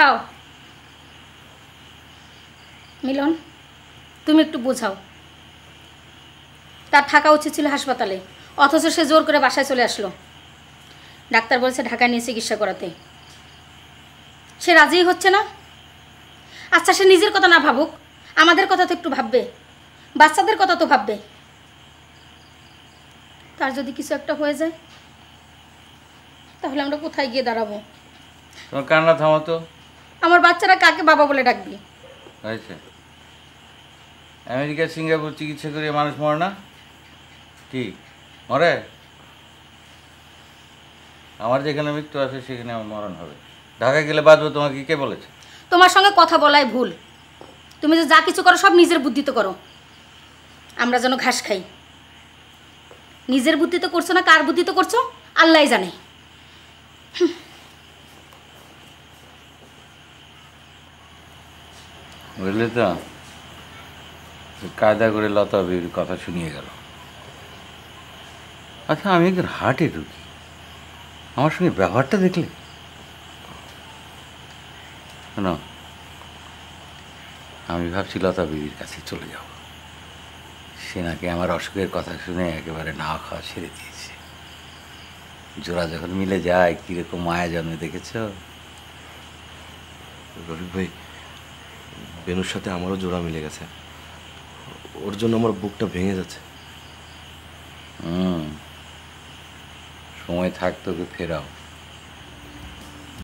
খাও। মিলন, তুমি একটু বোঝাও। তার থাকা উচিত ছিল হাসপাতালে, অথচ সে জোর করে বাসায় চলে আসলো। ডাক্তার বলছে ঢাকায় নিয়ে চিকিৎসা করাতে। সে রাজিই হচ্ছে না। আচ্ছা, সে নিজের কথা না ভাবুক, আমাদের কথা তো একটু ভাববে, বাচ্চাদের কথা তো ভাববে। তার যদি কিছু একটা হয়ে যায় তাহলে আমরা কোথায় গিয়ে দাঁড়াবো? তোমার কান্না থামো তো। আমার বাচ্চারা কাকে বাবা বলে ডাকবি? হয়েছে, আমেরিকা সিঙ্গাপুর চিকিৎসা করে মানুষ মরে না? কি মরে? আমার যেখানে মৃত্যু আছে সেখানে আমার মরণ হবে। ঢাকা গেলে বাঁচবো, তোমাকে কে বলেছে? তোমার সঙ্গে কথা বলাই ভুল। তুমি যে যা কিছু করো সব নিজের বুদ্ধিতে করো। আমরা যেন ঘাস খাই। নিজের বুদ্ধিতে করছো না কার বুদ্ধিতে করছো আল্লাহই জানে। বুঝলি তো, কায়দা করে লতা বির কথা শুনিয়ে গেল। আচ্ছা, আমি একজন হার্টে ঢুকি, আমার সঙ্গে ব্যবহারটা দেখলে শোনো, আমি ভাবছি লতা বিবির কাছে চলে যাব। সে নাকি আমার অসুখের কথা শুনে একেবারে না খাওয়া ছেড়ে দিয়েছে। জোড়া যখন মিলে যায় কীরকম মায়া জন্মে, দেখেছ? রফিক ভাই, বেনুর সাথে আমারও জোড়া মিলে গেছে। ওর জন্য আমার বুকটা ভেঙে যাচ্ছে। সময় থাকতে ওকে ফেরাও।